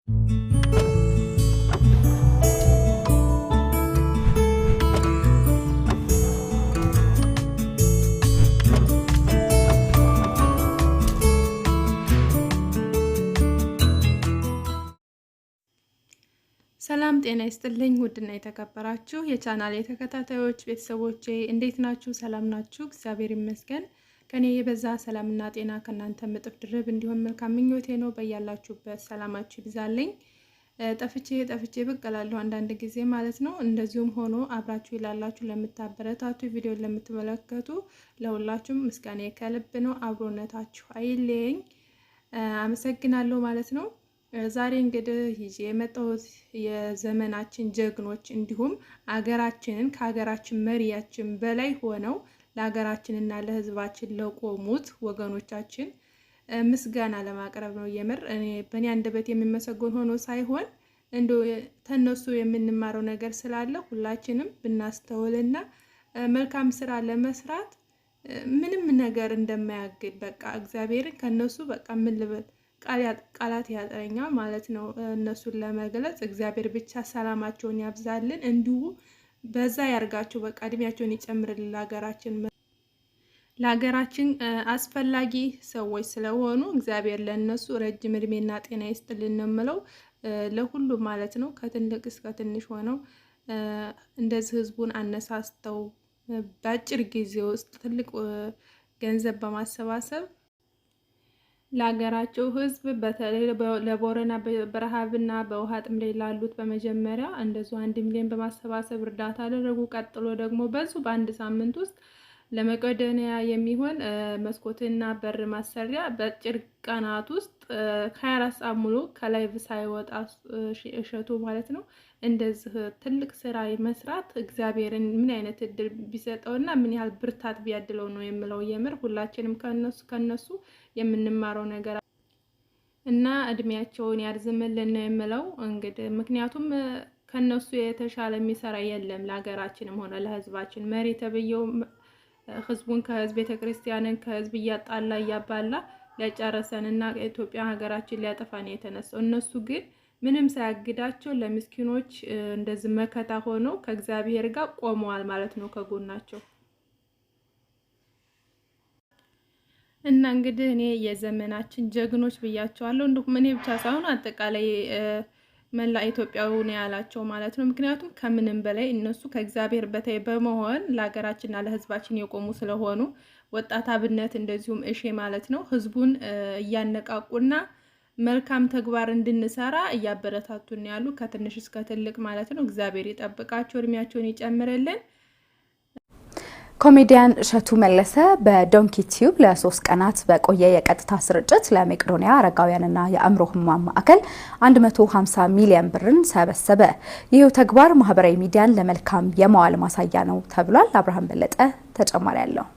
ሰላም ጤና ይስጥልኝ ውድና የተከበራችሁ የቻናሌ ተከታታዮች ቤተሰቦቼ እንዴት ናችሁ? ሰላም ናችሁ? እግዚአብሔር ይመስገን። ከኔ የበዛ ሰላምና ጤና ከናንተ ምጥፍ ድርብ እንዲሆን መልካም ምኞቴ ነው። በያላችሁበት ሰላማችሁ ይብዛልኝ። ጠፍቼ ብቅ እላለሁ አንዳንድ ጊዜ ማለት ነው። እንደዚሁም ሆኖ አብራችሁ ይላላችሁ ለምታበረታቱ ቪዲዮ ለምትመለከቱ ለሁላችሁም ምስጋና ከልብ ነው። አብሮነታችሁ አይለየኝ። አመሰግናለሁ ማለት ነው። ዛሬ እንግዲህ ይዤ የመጣሁት የዘመናችን ጀግኖች እንዲሁም አገራችንን ከሀገራችን መሪያችን በላይ ሆነው ለሀገራችንና ለሕዝባችን ለቆሙት ወገኖቻችን ምስጋና ለማቅረብ ነው። የምር እኔ በእኔ አንደበት የሚመሰገን ሆኖ ሳይሆን እንደው ተነሱ የምንማረው ነገር ስላለ ሁላችንም ብናስተውልና መልካም ስራ ለመስራት ምንም ነገር እንደማያግድ በቃ እግዚአብሔርን ከነሱ በቃ ምን ልበል ቃላት ያጠረኛል ማለት ነው። እነሱን ለመግለጽ እግዚአብሔር ብቻ ሰላማቸውን ያብዛልን፣ እንዲሁ በዛ ያርጋቸው፣ በቃ እድሜያቸውን ይጨምርልን። ለሀገራችን አስፈላጊ ሰዎች ስለሆኑ እግዚአብሔር ለነሱ ረጅም እድሜና ጤና ይስጥልን ነው የምለው ለሁሉ ማለት ነው። ከትልቅ እስከ ትንሽ ሆነው እንደዚህ ህዝቡን አነሳስተው በአጭር ጊዜ ውስጥ ትልቅ ገንዘብ በማሰባሰብ ለሀገራቸው ህዝብ በተለይ ለቦረና በረሃብና በውሃ ጥም ላይ ላሉት በመጀመሪያ እንደዚሁ 1 ሚሊዮን በማሰባሰብ እርዳታ አደረጉ። ቀጥሎ ደግሞ በአንድ ሳምንት ውስጥ ለመቄዶንያ የሚሆን መስኮትና በር ማሰሪያ በአጭር ቀናት ውስጥ 24 ሰዓት ሙሉ ከላይቭ ሳይወጣ እሸቱ ማለት ነው እንደዚህ ትልቅ ስራ መስራት እግዚአብሔርን ምን አይነት እድል ቢሰጠውና ምን ያህል ብርታት ቢያድለው ነው የምለው። የምር ሁላችንም ከነሱ የምንማረው ነገር እና እድሜያቸውን ያርዝምልን ነው የምለው። እንግዲህ ምክንያቱም ከነሱ የተሻለ የሚሰራ የለም ለሀገራችንም ሆነ ለህዝባችን። መሪ ተብየው ህዝቡን ከህዝብ ቤተክርስቲያንን ከህዝብ እያጣላ እያባላ ሊያጨረሰንና ኢትዮጵያ ሀገራችን ሊያጠፋ ነው የተነሳው። እነሱ ግን ምንም ሳያግዳቸው ለምስኪኖች እንደዚህ መከታ ሆነው ከእግዚአብሔር ጋር ቆመዋል ማለት ነው ከጎናቸው። እና እንግዲህ እኔ የዘመናችን ጀግኖች ብያቸዋለሁ። እንደውም እኔ ብቻ ሳይሆን አጠቃላይ መላ ኢትዮጵያው ነው ያላቸው ማለት ነው። ምክንያቱም ከምንም በላይ እነሱ ከእግዚአብሔር በታይ በመሆን ለሀገራችንና ለህዝባችን የቆሙ ስለሆኑ ወጣት አብነት እንደዚሁም እሺ ማለት ነው ህዝቡን እያነቃቁና መልካም ተግባር እንድንሰራ እያበረታቱን ያሉ ከትንሽ እስከ ትልቅ ማለት ነው። እግዚአብሔር ይጠብቃቸው፣ እድሜያቸውን ይጨምርልን። ኮሜዲያን እሸቱ መለሰ በዶንኪ ቲዩብ ለ3 ቀናት በቆየ የቀጥታ ስርጭት ለመቄዶንያ አረጋውያንና የአእምሮ ህሙማን ማዕከል 150 ሚሊዮን ብርን ሰበሰበ። ይህ ተግባር ማህበራዊ ሚዲያን ለመልካም የማዋል ማሳያ ነው ተብሏል። አብርሃም በለጠ ተጨማሪ ያለው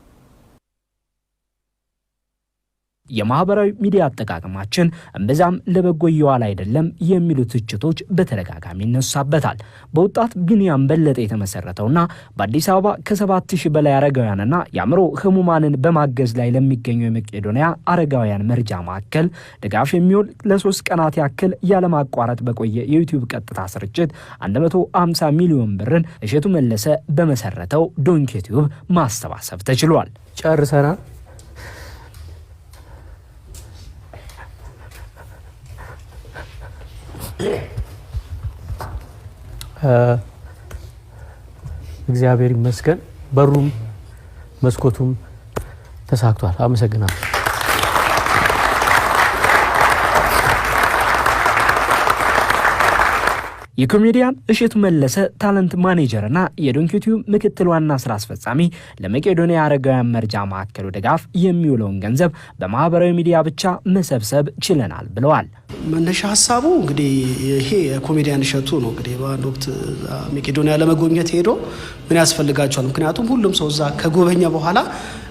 የማህበራዊ ሚዲያ አጠቃቀማችን እምብዛም ለበጎ ይዋል አይደለም የሚሉ ትችቶች በተደጋጋሚ ይነሳበታል። በወጣት ቢኒያም በለጠ የተመሰረተውና በአዲስ አበባ ከ7000 በላይ አረጋውያንና የአእምሮ ህሙማንን በማገዝ ላይ ለሚገኘው የመቄዶንያ አረጋውያን መርጃ ማዕከል ድጋፍ የሚውል ለ3 ቀናት ያክል ያለማቋረጥ በቆየ የዩቲዩብ ቀጥታ ስርጭት 150 ሚሊዮን ብርን እሸቱ መለሰ በመሰረተው ዶንኪ ቲዩብ ማስተባሰብ ተችሏል። ጨርሰናል። እግዚአብሔር ይመስገን በሩም መስኮቱም ተሳክቷል። አመሰግናለሁ። የኮሜዲያን እሸቱ መለሰ ታለንት ማኔጀርና የዶንኪ ቲዩብ ምክትል ዋና ስራ አስፈጻሚ ለመቄዶንያ አረጋውያን መርጃ ማዕከሉ ድጋፍ የሚውለውን ገንዘብ በማህበራዊ ሚዲያ ብቻ መሰብሰብ ችለናል ብለዋል። መነሻ ሀሳቡ እንግዲህ ይሄ የኮሜዲያን እሸቱ ነው። እንግዲህ በአንድ ወቅት መቄዶንያ ለመጎብኘት ሄዶ ምን ያስፈልጋቸዋል፣ ምክንያቱም ሁሉም ሰው እዛ ከጎበኘ በኋላ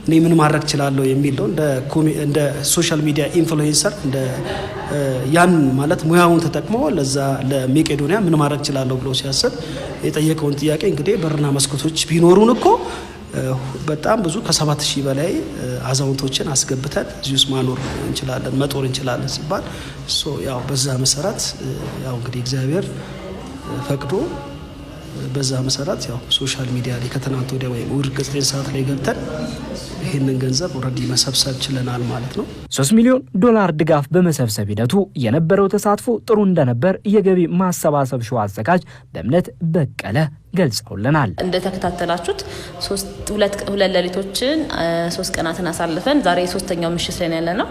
እኔ ምን ማድረግ እችላለሁ የሚል ነው። እንደ ሶሻል ሚዲያ ኢንፍሉዌንሰር እንደ ያን ማለት ሙያውን ተጠቅሞ ለዛ ለመቄዶንያ ምን ማድረግ እችላለሁ ብሎ ሲያስብ የጠየቀውን ጥያቄ እንግዲህ በርና መስኮቶች ቢኖሩን እኮ በጣም ብዙ ከ7000 በላይ አዛውንቶችን አስገብተን እዚህ ውስጥ ማኖር እንችላለን መጦር እንችላለን ሲባል ያው በዛ መሰረት ያው እንግዲህ እግዚአብሔር ፈቅዶ በዛ መሰረት ያው ሶሻል ሚዲያ ላይ ከትናንት ወዲያ ወይ እሑድ 9 ሰዓት ላይ ገብተን ይሄንን ገንዘብ ኦልሬዲ መሰብሰብ ችለናል ማለት ነው። $3 ሚሊዮን ድጋፍ በመሰብሰብ ሂደቱ የነበረው ተሳትፎ ጥሩ እንደነበር የገቢ ማሰባሰብ ሾው አዘጋጅ በእምነት በቀለ ገልጸውልናል። እንደተከታተላችሁት ሁለት ሌሊቶችን 3 ቀናትን አሳልፈን ዛሬ 3ኛው ምሽት ላይ ያለነው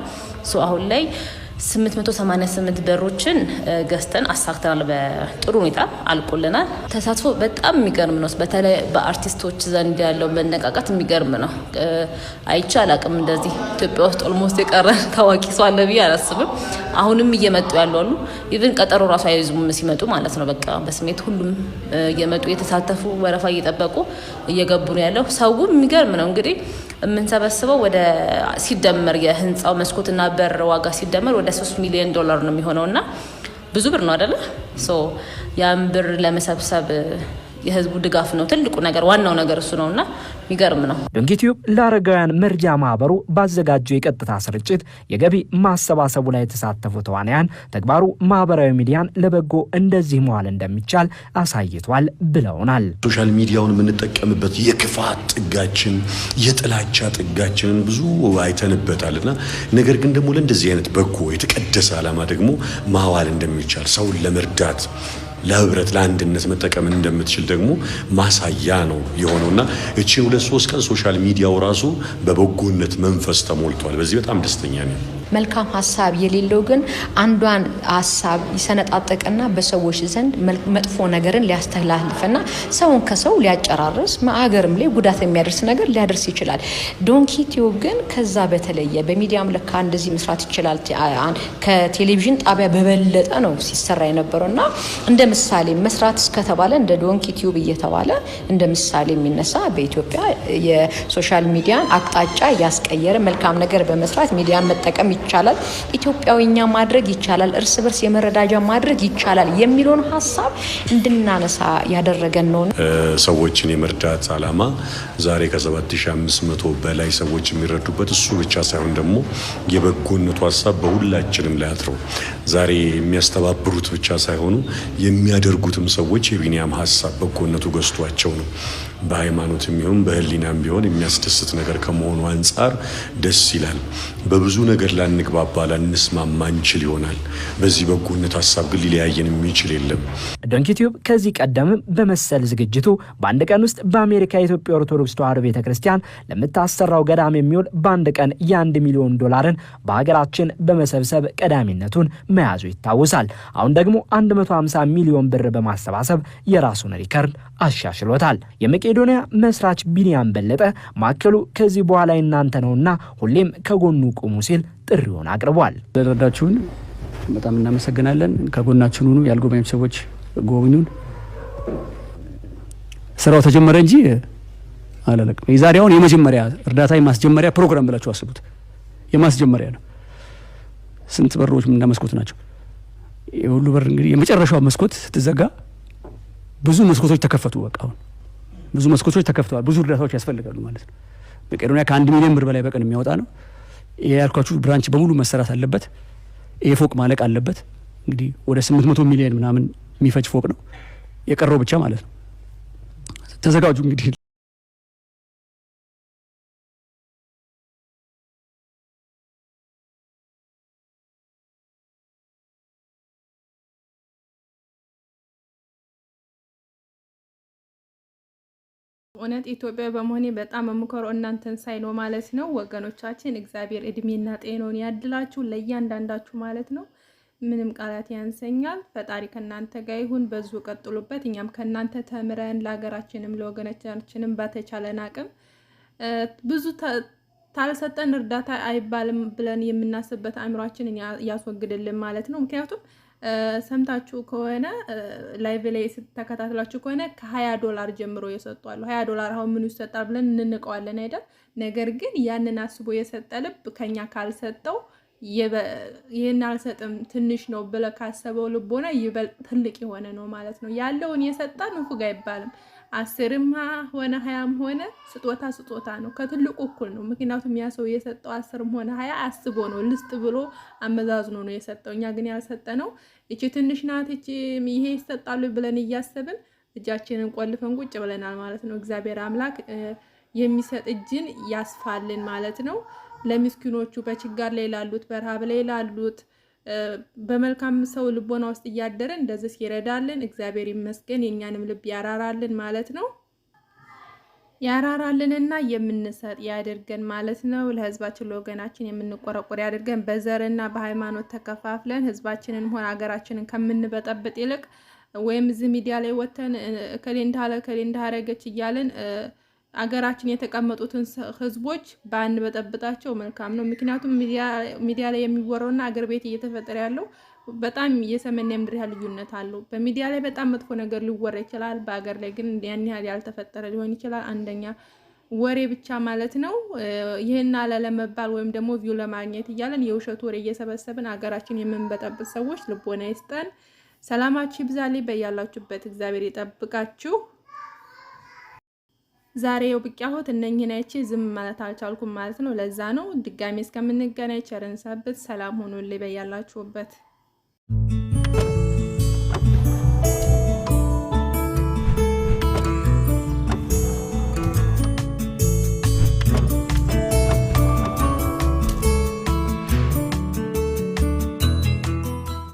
አሁን ላይ 888 በሮችን ገዝተን አሳክተናል። በጥሩ ሁኔታ አልቆልናል። ተሳትፎ በጣም የሚገርም ነው። በተለይ በአርቲስቶች ዘንድ ያለው መነቃቃት የሚገርም ነው። አይቻል አቅም እንደዚህ ኢትዮጵያ ውስጥ ኦልሞስት የቀረ ታዋቂ ሰው አለ ብዬ አላስብም። አሁንም እየመጡ ያሉ አሉ። ኢቭን ቀጠሮ ራሱ አይዙም ሲመጡ ማለት ነው። በቃ በስሜት ሁሉም እየመጡ የተሳተፉ ወረፋ እየጠበቁ እየገቡ ነው ያለው። ሰው የሚገርም ነው። እንግዲህ የምንሰበስበው ወደ ሲደመር የህንጻው መስኮትና በር ዋጋ ሲደመር ወደ $3 ሚሊዮን ነው የሚሆነውና ብዙ ብር ነው አይደለ? ያን ብር ለመሰብሰብ የህዝቡ ድጋፍ ነው ትልቁ ነገር፣ ዋናው ነገር እሱ ነውና የሚገርም ነው። ዶንኪ ቲዩብ ለአረጋውያን መርጃ ማህበሩ ባዘጋጀው የቀጥታ ስርጭት የገቢ ማሰባሰቡ ላይ የተሳተፉ ተዋናያን ተግባሩ ማህበራዊ ሚዲያን ለበጎ እንደዚህ መዋል እንደሚቻል አሳይቷል ብለውናል። ሶሻል ሚዲያውን የምንጠቀምበት የክፋት ጥጋችን የጥላቻ ጥጋችንን ብዙ አይተንበታልና ነገር ግን ደግሞ ለእንደዚህ አይነት በጎ የተቀደሰ ዓላማ ደግሞ ማዋል እንደሚቻል ሰውን ለመርዳት ለህብረት ለአንድነት መጠቀም እንደምትችል ደግሞ ማሳያ ነው የሆነውና እቺ 2-3 ቀን ሶሻል ሚዲያው ራሱ በበጎነት መንፈስ ተሞልቷል። በዚህ በጣም ደስተኛ ነኝ። መልካም ሐሳብ የሌለው ግን አንዷን ሐሳብ ይሰነጣጠቅና በሰዎች ዘንድ መጥፎ ነገርን ሊያስተላልፍና ሰውን ከሰው ሊያጨራርስ ማአገርም ላይ ጉዳት የሚያደርስ ነገር ሊያደርስ ይችላል። ዶንኪ ቲዩብ ግን ከዛ በተለየ በሚዲያም ለካ እንደዚህ መስራት ይችላል። ከቴሌቪዥን ጣቢያ በበለጠ ነው ሲሰራ የነበረውና እንደ ምሳሌ መስራት እስከተባለ እንደ ዶንኪ ቲዩብ እየተባለ እንደ ምሳሌ የሚነሳ በኢትዮጵያ የሶሻል ሚዲያን አቅጣጫ ያስቀየረ መልካም ነገር በመስራት ሚዲያን መጠቀም ይቻላል፣ ኢትዮጵያዊኛ ማድረግ ይቻላል፣ እርስ በርስ የመረዳጃ ማድረግ ይቻላል የሚለውን ሐሳብ እንድናነሳ ያደረገን ነው። ሰዎችን የመርዳት ዓላማ ዛሬ ከ7500 በላይ ሰዎች የሚረዱበት እሱ ብቻ ሳይሆን ደግሞ የበጎነቱ ሐሳብ በሁላችንም ላይ አጥረው ዛሬ የሚያስተባብሩት ብቻ ሳይሆኑ የሚያደርጉትም ሰዎች የቢኒያም ሐሳብ በጎነቱ ገዝቷቸው ነው። በሃይማኖትም ይሁን በህሊናም ቢሆን የሚያስደስት ነገር ከመሆኑ አንፃር ደስ ይላል። በብዙ ነገር ላንግባባ ላንስማማ እንችል ይሆናል። በዚህ በጎነት ሐሳብ ግን ሊለያየን የሚችል የለም። ዶንኪ ቲዩብ ከዚህ ቀደም በመሰል ዝግጅቱ በአንድ ቀን ውስጥ በአሜሪካ የኢትዮጵያ ኦርቶዶክስ ተዋሕዶ ቤተክርስቲያን ለምታሰራው ገዳም የሚውል በአንድ ቀን $1 ሚሊዮን በሀገራችን በመሰብሰብ ቀዳሚነቱን መያዙ ይታወሳል። አሁን ደግሞ 150 ሚሊዮን ብር በማሰባሰብ የራሱን ሪከርድ አሻሽሎታል። የመቄዶንያ መስራች ቢኒያም በለጠ ማዕከሉ ከዚህ በኋላ እናንተ ነውና ሁሌም ከጎኑ ቁሙ ሲል ጥሪውን አቅርቧል። ለረዳችሁን በጣም እናመሰግናለን። ከጎናችን ሁኑ። ያልጎበኙ ሰዎች ጎብኙን። ስራው ተጀመረ እንጂ አላለቀም። የዛሬውን የመጀመሪያ እርዳታ የማስጀመሪያ ፕሮግራም ብላችሁ አስቡት። የማስጀመሪያ ነው። ስንት በሮች እና መስኮት ናቸው? የሁሉ በር እንግዲህ የመጨረሻው መስኮት ስትዘጋ ብዙ መስኮቶች ተከፈቱ። በቃ አሁን ብዙ መስኮቶች ተከፍተዋል። ብዙ እርዳታዎች ያስፈልጋሉ ማለት ነው። መቄዶንያ ከ1 ሚሊዮን ብር በላይ በቀን የሚያወጣ ነው። ይሄ ያልኳችሁ ብራንች በሙሉ መሰራት አለበት። ይሄ ፎቅ ማለቅ አለበት። እንግዲህ ወደ 800 ሚሊዮን ምናምን የሚፈጅ ፎቅ ነው የቀረው ብቻ ማለት ነው። ተዘጋጁ እንግዲህ። እውነት ኢትዮጵያ በመሆኔ በጣም የምኮረው እናንተን ሳይ ነው ማለት ነው። ወገኖቻችን እግዚአብሔር እድሜና ጤናውን ያድላችሁ ለእያንዳንዳችሁ ማለት ነው። ምንም ቃላት ያንሰኛል። ፈጣሪ ከናንተ ጋር ይሁን። በዙ ቀጥሉበት። እኛም ከናንተ ተምረን ለሀገራችንም ለወገኖቻችንም በተቻለን አቅም ብዙ ታልሰጠን እርዳታ አይባልም ብለን የምናስብበት አእምሯችን ያስወግድልን ማለት ነው። ምክንያቱም ሰምታችሁ ከሆነ ላይቭ ላይ ተከታትላችሁ ከሆነ $20 ጀምሮ ይሰጣሉ። $20 አሁን ምን ይሰጣል ብለን እንንቀዋለን አይደል? ነገር ግን ያንን አስቦ የሰጠ ልብ ከኛ ካልሰጠው ይሄን አልሰጥም ትንሽ ነው ብለ ካሰበው ልቦና ይበልጥ ትልቅ የሆነ ነው ማለት ነው። ያለውን የሰጣ ንፉግ አይባልም። 10ም ሆነ 20ም ሆነ ስጦታ ነው፣ ከትልቁ እኩል ነው። ምክንያቱም ያ ሰው የሰጠው 10ም ሆነ 20 አስቦ ነው ልስጥ ብሎ አመዛዝኖ ነው የሰጠው። እኛ ግን ያልሰጠነው እቺ ትንሽ ናት፣ እቺ ይሄ ይሰጣሉ ብለን እያሰብን እጃችንን ቆልፈን ቁጭ ብለናል ማለት ነው። እግዚአብሔር አምላክ የሚሰጥ እጅን ያስፋልን ማለት ነው። ለምስኪኖቹ፣ በችጋር ላይ ላሉት፣ በረሃብ ላይ ላሉት በመልካም ሰው ልቦና ውስጥ እያደረ እንደዚህ ይረዳልን እግዚአብሔር ይመስገን። የኛንም ልብ ያራራልን ማለት ነው። ያራራልንና የምንሰጥ ያድርገን ማለት ነው። ለህዝባችን ለወገናችን የምንቆረቆር ያድርገን። በዘርና በሃይማኖት ተከፋፍለን ህዝባችንን ሆነ ሀገራችንን ከምንበጠብጥ ይልቅ ወይም እዚህ ሚዲያ ላይ ወተን እከሌ እንዳረገች እያልን አገራችን የተቀመጡትን ህዝቦች ባንድ በጠብጣቸው መልካም ነው። ምክንያቱም ሚዲያ ላይ የሚወራውና አገር ቤት እየተፈጠረ ያለው በጣም የሰማይና የምድር ያህል ልዩነት አለው። በሚዲያ ላይ በጣም መጥፎ ነገር ሊወራ ይችላል፣ በአገር ላይ ግን ያን ያህል ያልተፈጠረ ሊሆን ይችላል። አንደኛ ወሬ ብቻ ማለት ነው። ይሄን አለ ለመባል ወይም ደግሞ ቪው ለማግኘት እያለን የውሸት ወሬ እየሰበሰብን አገራችን የምንበጠብጥ ሰዎች ልቦና ይስጠን። ሰላማችሁ ይብዛልኝ በያላችሁበት፣ እግዚአብሔር ይጠብቃችሁ። ዛሬ ብቻሁት እነኝህን አይቼ ዝም ማለት አልቻልኩም ማለት ነው። ለዛ ነው። ድጋሜ እስከምንገናኝ ቸርን ሰንብት። ሰላም ሁኑልኝ በያላችሁበት።